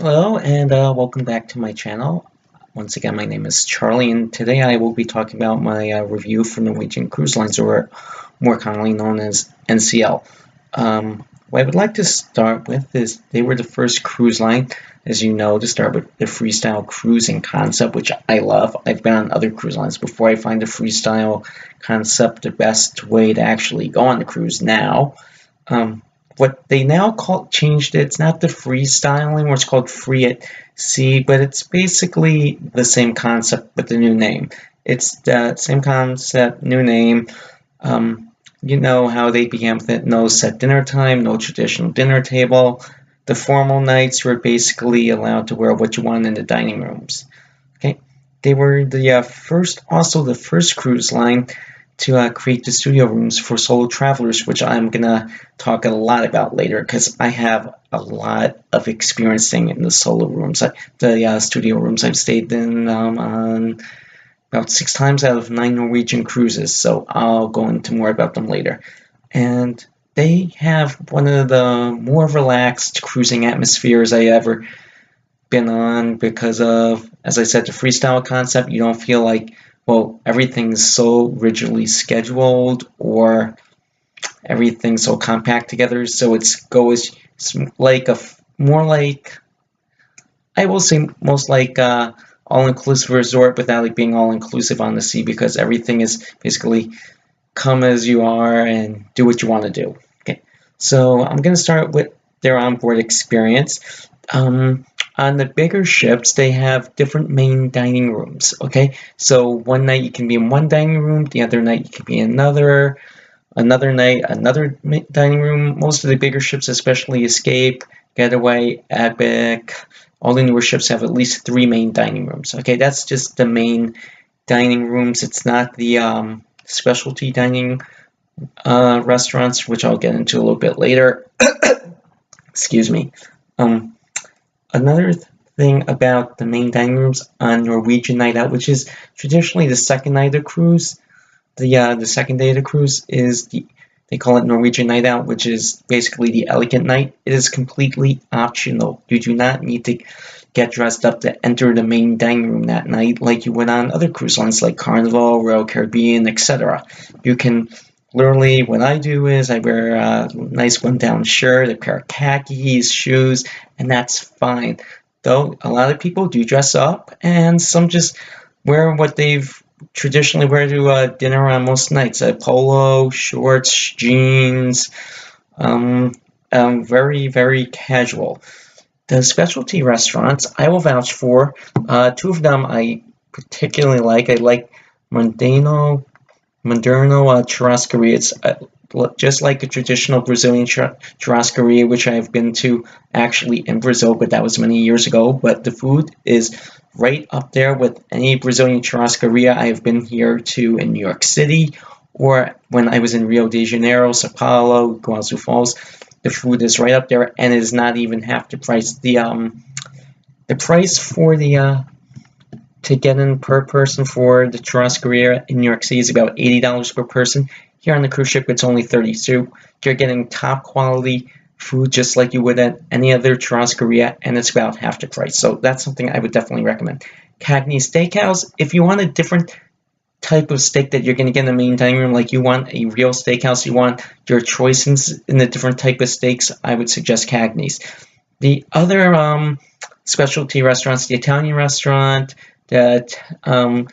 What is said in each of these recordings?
Hello and welcome back to my channel. Once again, my name is Charlie, and today I will be talking about my review for Norwegian Cruise Lines, or more commonly known as NCL. What I would like to start with is they were the first cruise line, as you know, to start with the freestyle cruising concept, which I love. I've been on other cruise lines before. I find the freestyle concept the best way to actually go on the cruise now. Um, what they now changed it, it's not the freestyling, where it's called free at sea, but it's basically the same concept with the new name. It's the same concept, new name. You know how they began with it: no set dinner time, no traditional dinner table. The formal nights were basically allowed to wear what you want in the dining rooms. Okay, they were the also the first cruise line to create the studio rooms for solo travelers, which I'm gonna talk a lot about later because I have a lot of experiencing in the solo rooms, the studio rooms. I've stayed in on about 6 times out of 9 Norwegian cruises, so I'll go into more about them later. And they have one of the more relaxed cruising atmospheres I ever been on because of, as I said, the freestyle concept. You don't feel like, well, everything's so rigidly scheduled or everything's so compact together. So it's like more like, I will say, most like all-inclusive resort without it being all-inclusive on the sea, because everything is basically come as you are and do what you want to do. Okay, so I'm going to start with their onboard experience. On the bigger ships, they have different main dining rooms. Okay, so one night you can be in one dining room, the other night you can be in another night another dining room. Most of the bigger ships, especially Escape, Getaway, Epic, all the newer ships have at least 3 main dining rooms. Okay, that's just the main dining rooms. It's not the specialty dining restaurants, which I'll get into a little bit later. Excuse me. Um, Another thing about the main dining rooms on Norwegian Night Out, which is traditionally the second night of the cruise, the second day of the cruise is they call it Norwegian Night Out, which is basically the elegant night. It is completely optional. You do not need to get dressed up to enter the main dining room that night like you would on other cruise lines like Carnival, Royal Caribbean, etc. You can literally, what I do is I wear a nice button-down shirt, a pair of khakis, shoes, and that's fine. Though a lot of people do dress up, and some just wear what they've traditionally wear to dinner on most nights: polo, shorts, jeans, very, very casual. The specialty restaurants I will vouch for. 2 of them I particularly like. I like Mondano churrascaria. It's just like a traditional Brazilian churrascaria, which I've been to actually in Brazil, but that was many years ago. But the food is right up there with any Brazilian churrascaria I have been here to in New York City, or when I was in Rio de Janeiro, Sao Paulo, Guazú Falls. The food is right up there, and it is not even half the price. The price for the to get in per person for the churrascaria in New York City is about $80 per person. Here on the cruise ship, it's only $30. So you're getting top quality food just like you would at any other churrascaria, and it's about half the price. So that's something I would definitely recommend. Cagney Steakhouse, if you want a different type of steak that you're going to get in the main dining room, like you want a real steakhouse, you want your choices in the different type of steaks, I would suggest Cagney's. The other specialty restaurants, the Italian restaurant, that the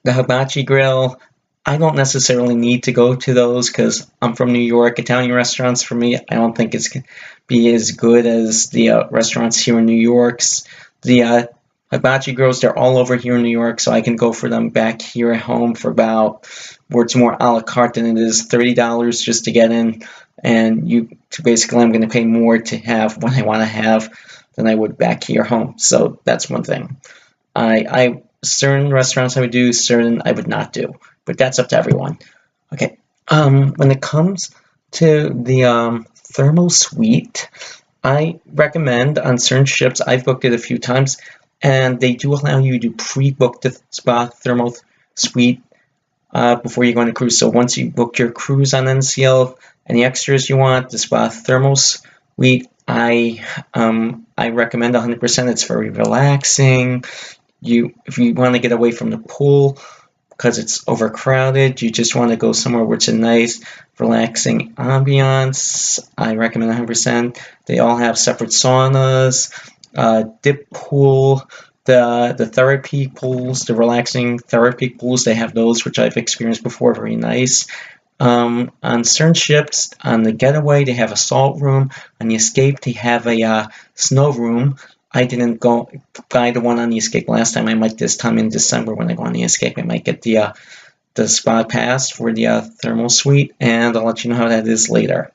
hibachi grill, I don't necessarily need to go to those because I'm from New York. Italian restaurants, for me, I don't think it's going to be as good as the restaurants here in New York's. The hibachi grills, they're all over here in New York, so I can go for them back here at home for about, where it's more a la carte than it is $30 just to get in. And basically, I'm going to pay more to have what I want to have than I would back here home. So that's one thing. Certain restaurants I would do, certain I would not do, but that's up to everyone. Okay. When it comes to the thermal suite, I recommend on certain ships. I've booked it a few times, and they do allow you to pre-book the spa thermal suite before you go on a cruise. So once you book your cruise on NCL, any extras you want, the spa thermal suite I recommend 100%. It's very relaxing. If you want to get away from the pool because it's overcrowded, you just want to go somewhere where it's a nice, relaxing ambiance, I recommend 100%. They all have separate saunas, dip pool, the therapy pools, the relaxing therapy pools. They have those, which I've experienced before. Very nice. On certain ships, on the Getaway, they have a salt room. On the Escape, they have a snow room. I didn't go buy the one on the Escape last time. I might this time in December when I go on the Escape. I might get the spa pass for the thermal suite, and I'll let you know how that is later.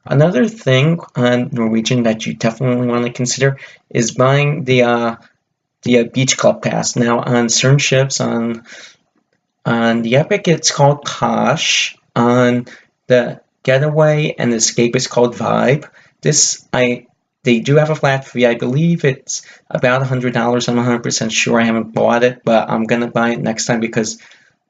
Another thing on Norwegian that you definitely want to consider is buying the beach club pass. Now, on certain ships, on the Epic, it's called Posh. On the Getaway and Escape, it's called Vibe. They do have a flat fee. I believe it's about $100. I'm 100% sure. I haven't bought it, but I'm gonna buy it next time because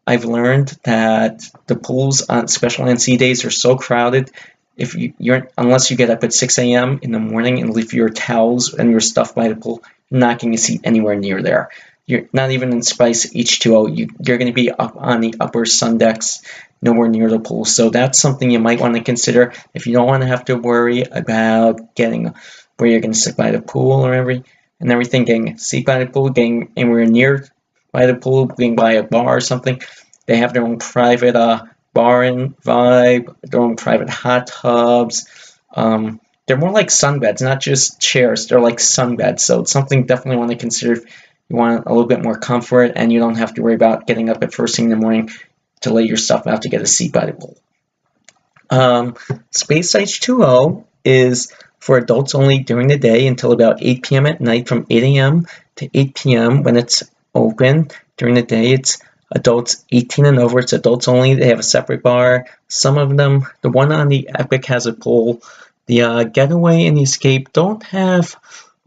I've learned that the pools on special NC days are so crowded. If you're unless you get up at 6 a.m. in the morning and leave your towels and your stuff by the pool, you're not getting a seat anywhere near there. You're not even in Spice H2O. You're going to be up on the upper sun decks, nowhere near the pool. So that's something you might want to consider if you don't want to have to worry about getting where you're going to sit by the pool or everything, getting a seat by the pool, getting anywhere near by the pool, being by a bar or something. They have their own private bar and Vibe, their own private hot tubs. They're more like sunbeds, not just chairs. They're like sunbeds. So it's something definitely want to consider if you want a little bit more comfort and you don't have to worry about getting up at first thing in the morning to lay your stuff out to get a seat by the pool. Space H2O is for adults only during the day until about 8 p.m. at night, from 8 a.m. to 8 p.m. when it's open. During the day, it's adults 18 and over. It's adults only. They have a separate bar. Some of them, the one on the Epic has a pool. The Getaway and the Escape don't have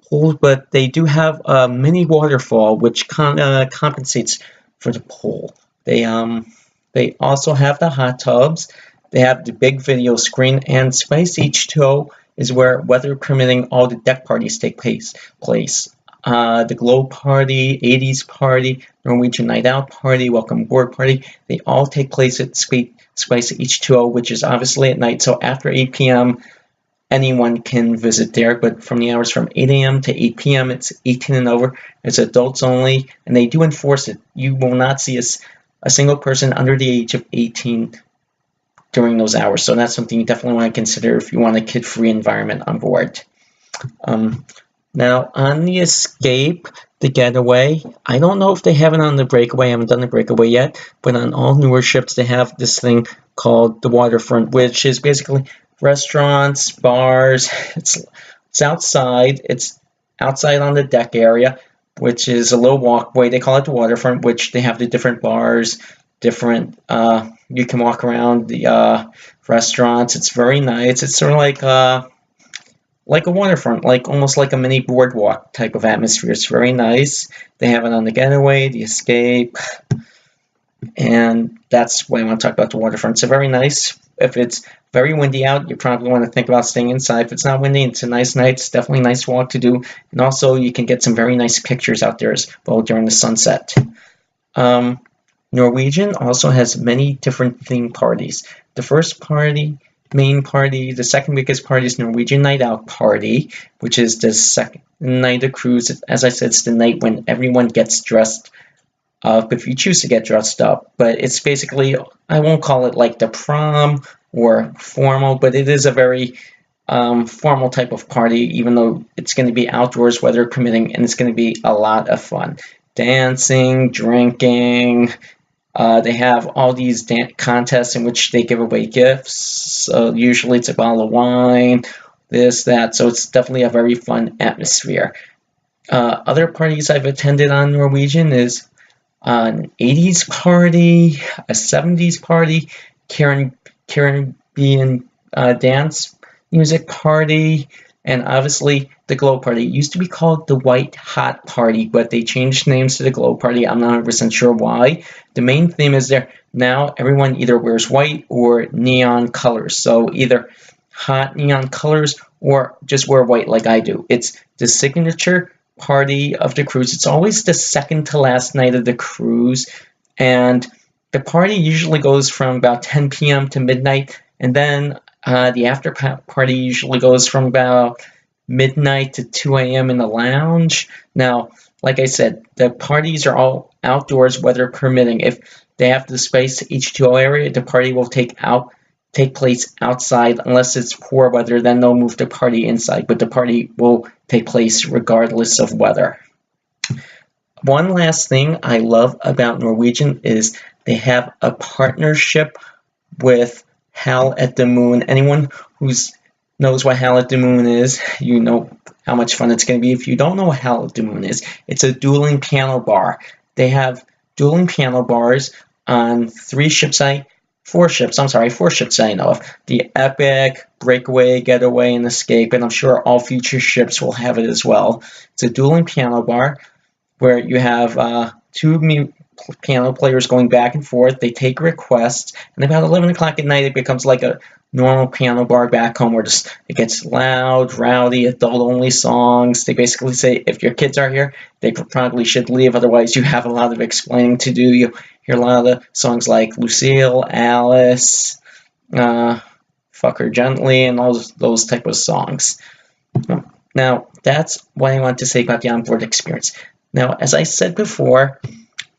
pools, but they do have a mini waterfall, which compensates for the pool. They also have the hot tubs. They have the big video screen, and Spice H2O is where, weather permitting, all the deck parties take place. The Glow Party, 80s Party, Norwegian Night Out Party, Welcome Board Party, they all take place at Spice H2O, which is obviously at night. So after 8 p.m., anyone can visit there, but from the hours from 8 a.m. to 8 p.m., it's 18 and over. It's adults only, and they do enforce it. You will not see a single person under the age of 18 during those hours. So that's something you definitely want to consider if you want a kid-free environment on board. Now, on the Escape, the Getaway, I don't know if they have it on the Breakaway. I haven't done the Breakaway yet, but on all newer ships, they have this thing called the Waterfront, which is basically restaurants, bars. It's outside. It's outside on the deck area, which is a little walkway. They call it the Waterfront, which they have the different bars, different. You can walk around the restaurants. It's very nice. It's sort of like a waterfront, almost like a mini boardwalk type of atmosphere. It's very nice. They have it on the Getaway, the Escape, and that's why I want to talk about the waterfront. It's very nice. If it's very windy out, you probably want to think about staying inside. If it's not windy, it's a nice night. It's definitely a nice walk to do, and also you can get some very nice pictures out there as well during the sunset. Norwegian also has many different theme parties. The first main party, the second biggest party is Norwegian Night Out Party, which is the second night of cruise. As I said, it's the night when everyone gets dressed up if you choose to get dressed up. But it's basically, I won't call it like the prom or formal, but it is a very formal type of party, even though it's going to be outdoors, weather permitting, and it's going to be a lot of fun. Dancing, drinking. They have all these contests in which they give away gifts. So usually it's a bottle of wine, this, that. So it's definitely a very fun atmosphere. Other parties I've attended on Norwegian is an 80s party, a 70s party, Caribbean dance music party, and obviously the Glow Party. It used to be called the White Hot Party, but they changed names to the Glow Party. I'm not 100% sure why. The main theme is there now everyone either wears white or neon colors. So either hot neon colors or just wear white like I do. It's the signature party of the cruise. It's always the second to last night of the cruise, and the party usually goes from about 10 p.m. to midnight, and then the after party usually goes from about midnight to 2 a.m. in the lounge. Now, like I said, the parties are all outdoors, weather permitting. If they have the space H2O area, the party will take place outside unless it's poor weather, then they'll move the party inside, but the party will take place regardless of weather. One last thing I love about Norwegian is they have a partnership with Howl at the Moon. Anyone who knows what Howl at the Moon is, you know how much fun it's going to be. If you don't know what Howl at the Moon is, it's a dueling piano bar. They have dueling piano bars on four ships I know of. The Epic, Breakaway, Getaway, and Escape, and I'm sure all future ships will have it as well. It's a dueling piano bar where you have two piano players going back and forth. They take requests, and about 11 o'clock at night, it becomes like a normal piano bar back home where it gets loud, rowdy, adult-only songs. They basically say if your kids are here, they probably should leave, otherwise you have a lot of explaining to do. You hear a lot of songs like Lucille, Alice, Fuck Her Gently, and all those type of songs. Now, that's what I want to say about the onboard experience. Now, as I said before,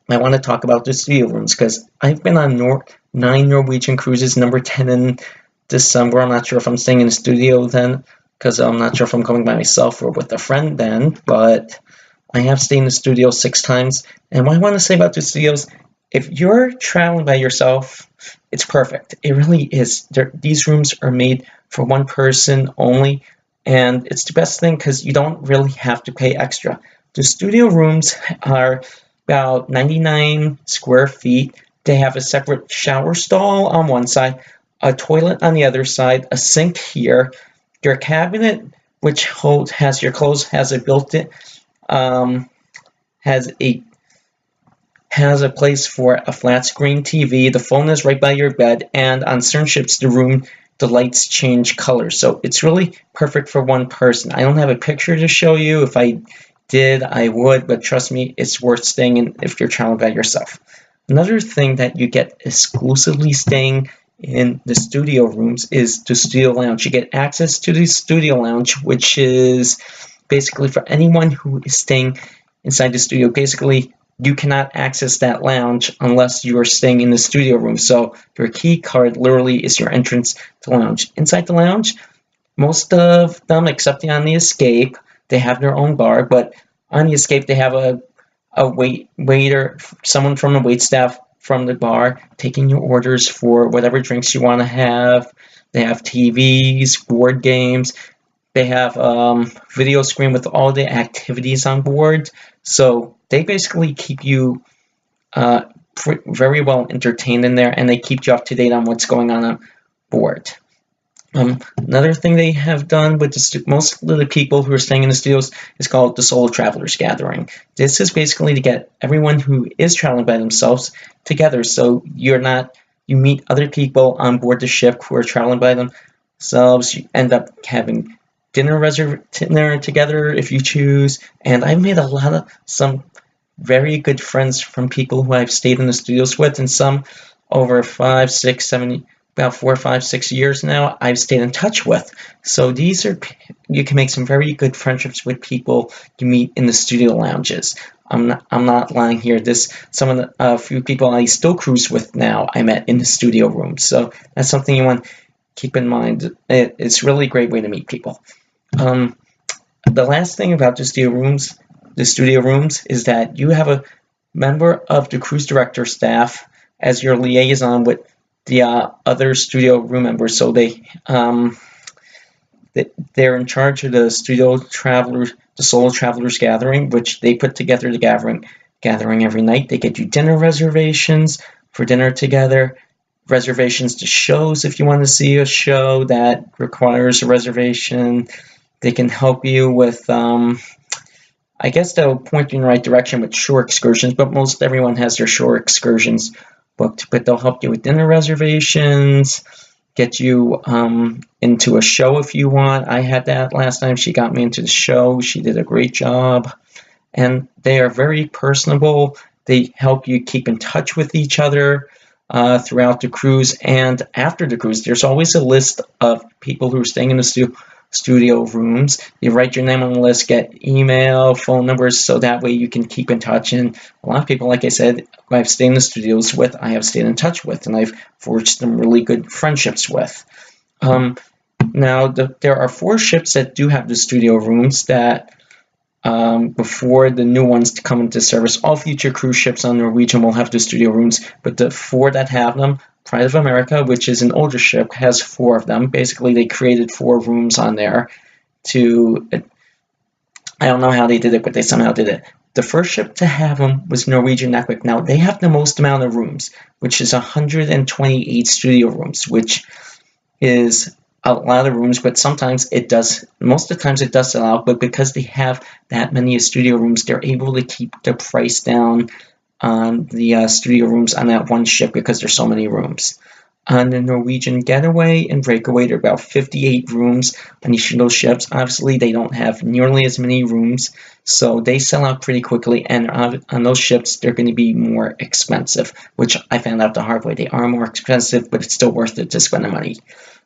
I want to talk about the studio rooms because I've been on 9 Norwegian cruises, number 10 in December. I'm not sure if I'm staying in the studio then because I'm not sure if I'm going by myself or with a friend then, but I have stayed in the studio 6 times. And what I want to say about the studios, if you're traveling by yourself, it's perfect. It really is. These rooms are made for one person only, and it's the best thing because you don't really have to pay extra. The studio rooms are about 99 square feet. They have a separate shower stall on one side, a toilet on the other side, a sink here. Your cabinet, which has your clothes, has a built-in, has a place for a flat screen TV. The phone is right by your bed, and on certain ships, the lights change colors. So it's really perfect for one person. I don't have a picture to show you. If I did, I would, but trust me, it's worth staying in if you're traveling by yourself. Another thing that you get exclusively staying in the studio rooms is the studio lounge. You get access to the studio lounge, which is basically for anyone who is staying inside the studio. Basically, you cannot access that lounge unless you are staying in the studio room. So your key card literally is your entrance to the lounge. Inside the lounge, most of them, except on the Escape, they have their own bar, but on the Escape, they have a waiter, someone from the waitstaff from the bar, taking your orders for whatever drinks you want to have. They have TVs, board games. They have video screen with all the activities on board. So they basically keep you very well entertained in there, and they keep you up to date on what's going on board. Another thing they have done with most of the people who are staying in the studios is called the Solo Travelers Gathering. This is basically to get everyone who is traveling by themselves together, so you meet other people on board the ship who are traveling by themselves. You end up having dinner together if you choose, and I've made some very good friends from people who I've stayed in the studios with, and some over 5, 6, 7, about 4, 5, 6 years now, I've stayed in touch with. So you can make some very good friendships with people you meet in the studio lounges. I'm not lying here. A few people I still cruise with now I met in the studio room. So that's something you want to keep in mind. It's really a great way to meet people. The last thing about the studio rooms is that you have a member of the cruise director staff as your liaison with the other studio room members. So they're in charge of the Solo Travelers Gathering, which they put together the gathering every night. They get you dinner reservations for dinner together, reservations to shows if you want to see a show that requires a reservation. They can help you with, I guess they'll point you in the right direction with shore excursions, but most everyone has their shore excursions booked. But they'll help you with dinner reservations. get you into a show if you want. I had that last time. She got me into the show. She did a great job. And they are very personable. They help you keep in touch with each other throughout the cruise and after the cruise. There's always a list of people who are staying in the studio rooms. You write your name on the list, get email, phone numbers, so that way you can keep in touch. And a lot of people, like I said, who I've stayed in the studios with, I have stayed in touch with, and I've forged some really good friendships with. Now, there are 4 ships that do have the studio rooms that before the new ones to come into service. All future cruise ships on Norwegian will have the studio rooms, but the 4 that have them, Pride of America, which is an older ship, has 4 of them. Basically, they created 4 rooms on there to, I don't know how they did it, but they somehow did it. The first ship to have them was Norwegian Epic. Now, they have the most amount of rooms, which is 128 studio rooms, which is a lot of rooms, but sometimes it does, most of the times it does sell out, but because they have that many studio rooms, they're able to keep the price down on the studio rooms on that one ship because there's so many rooms. On the Norwegian Getaway and Breakaway, there are about 58 rooms on each of those ships. Obviously, they don't have nearly as many rooms, so they sell out pretty quickly, and on those ships, they're going to be more expensive, which I found out the hard way. They are more expensive, but it's still worth it to spend the money.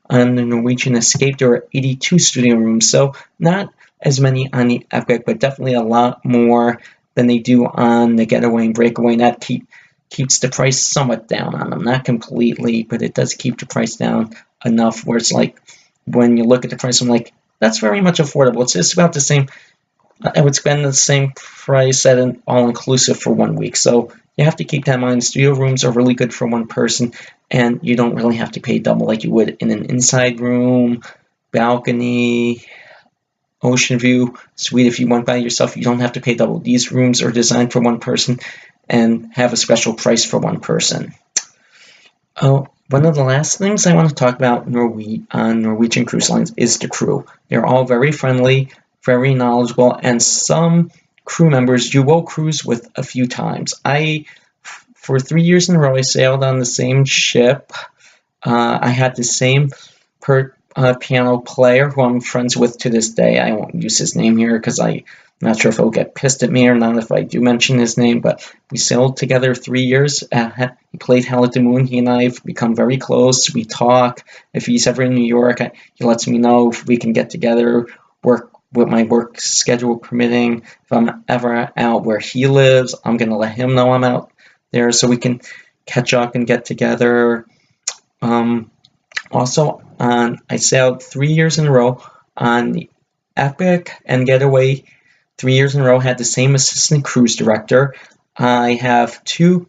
On the Norwegian Escape, there are 82 studio rooms, so not as many on the Epic, but definitely a lot more than they do on the Getaway and Breakaway, and that keeps the price somewhat down on them. Not completely, but it does keep the price down enough where it's like, when you look at the price, I'm like, that's very much affordable. It's just about the same. I would spend the same price at an all-inclusive for 1 week, so you have to keep that in mind. Studio rooms are really good for one person, and you don't really have to pay double like you would in an inside room, balcony, ocean view suite. If you went by yourself, you don't have to pay double. These rooms are designed for one person and have a special price for one person. Oh, one of the last things I want to talk about on Norwegian Cruise Lines is the crew. They're all very friendly, very knowledgeable, and some crew members you will cruise with a few times. For 3 years in a row, I sailed on the same ship. I had the same piano player who I'm friends with to this day. I won't use his name here because I'm not sure if he'll get pissed at me or not if I do mention his name, but we sailed together 3 years. He played Hell at the Moon. He and I have become very close. We talk. If he's ever in New York, he lets me know if we can get together, work with my work schedule permitting. If I'm ever out where he lives, I'm going to let him know I'm out there so we can catch up and get together. Also, I sailed 3 years in a row on the Epic and Getaway. 3 years in a row had the same assistant cruise director. I have 2.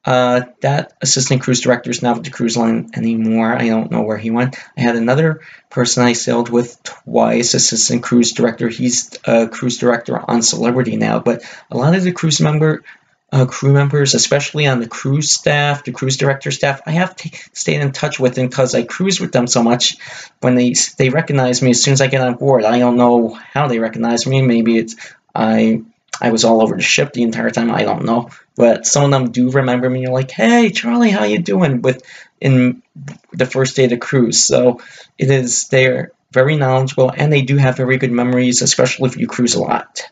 That assistant cruise director is not with the cruise line anymore. I don't know where he went. I had another person I sailed with twice, assistant cruise director. He's a cruise director on Celebrity now, but a lot of the crew members, especially on the cruise staff, the cruise director staff, I have stayed in touch with them because I cruise with them so much. When they recognize me as soon as I get on board, I don't know how they recognize me. Maybe it's I was all over the ship the entire time. I don't know, but some of them do remember me. You're like, "Hey, Charlie, how you doing?" In the first day of the cruise, so they're very knowledgeable and they do have very good memories, especially if you cruise a lot.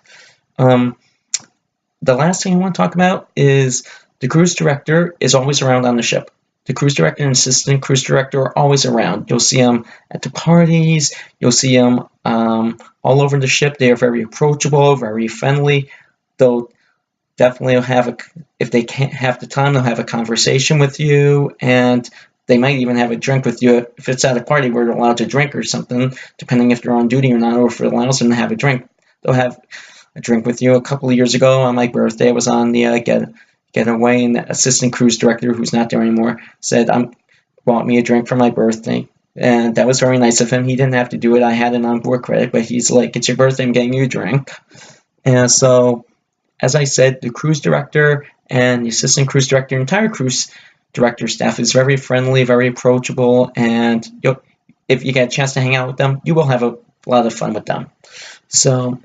The last thing I want to talk about is the cruise director is always around on the ship. The cruise director and assistant cruise director are always around. You'll see them at the parties. You'll see them all over the ship. They are very approachable, very friendly. They'll definitely if they can't have the time, they'll have a conversation with you, and they might even have a drink with you if it's at a party where they're allowed to drink or something, depending if they're on duty or not, or if it allows them to have a drink. They'll have a drink with you. A couple of years ago on my birthday, I was on the Getaway, and the assistant cruise director, who's not there anymore, said bought me a drink for my birthday, and that was very nice of him. He didn't have to do it. I had an onboard credit, but he's like, "It's your birthday, I'm getting you a drink." And so, as I said, the cruise director and the assistant cruise director, entire cruise director staff is very friendly, very approachable, and if you get a chance to hang out with them, you will have a lot of fun with them. So,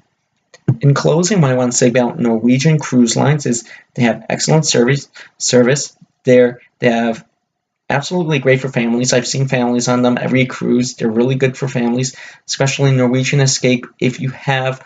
in closing, what I want to say about Norwegian Cruise Lines is they have excellent service. They have absolutely great for families. I've seen families on them every cruise. They're really good for families, especially Norwegian Escape. If you have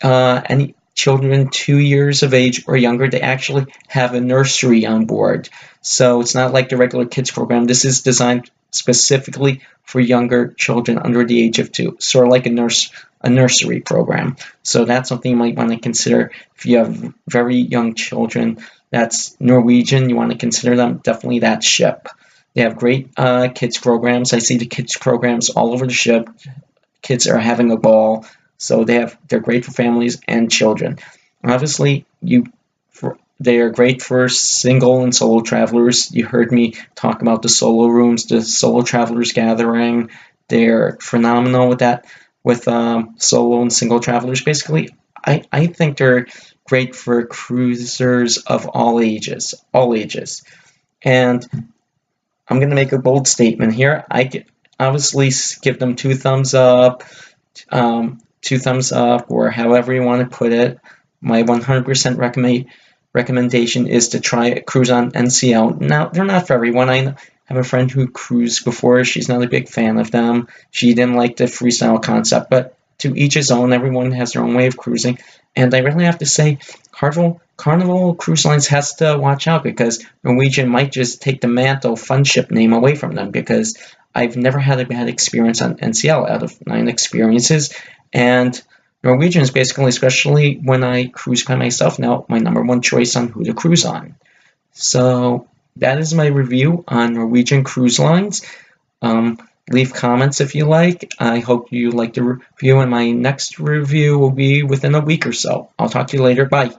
any children 2 years of age or younger, they actually have a nursery on board. So it's not like the regular kids program. This is designed specifically for younger children under the age of 2, sort of like a nursery program. So that's something you might want to consider if you have very young children. That's Norwegian. You want to consider them, definitely that ship. They have great kids programs. I see the kids programs all over the ship. Kids are having a ball. So they're great for families and children. Obviously, they are great for single and solo travelers. You heard me talk about the solo rooms, the solo travelers gathering. They're phenomenal with that, with solo and single travelers. Basically, I think they're great for cruisers of all ages, And I'm going to make a bold statement here. I obviously give them two thumbs up, or however you want to put it. My 100% recommendation is to try a cruise on NCL. Now, they're not for everyone. I have a friend who cruised before. She's not a big fan of them. She didn't like the freestyle concept, but to each his own. Everyone has their own way of cruising. And I really have to say, Carnival Cruise Lines has to watch out, because Norwegian might just take the Mantle Fun Ship name away from them, because I've never had a bad experience on NCL out of 9 experiences. And Norwegian is basically, especially when I cruise by myself now, my #1 choice on who to cruise on. So that is my review on Norwegian Cruise Lines. Leave comments if you like. I hope you like the review, and my next review will be within a week or so. I'll talk to you later. Bye.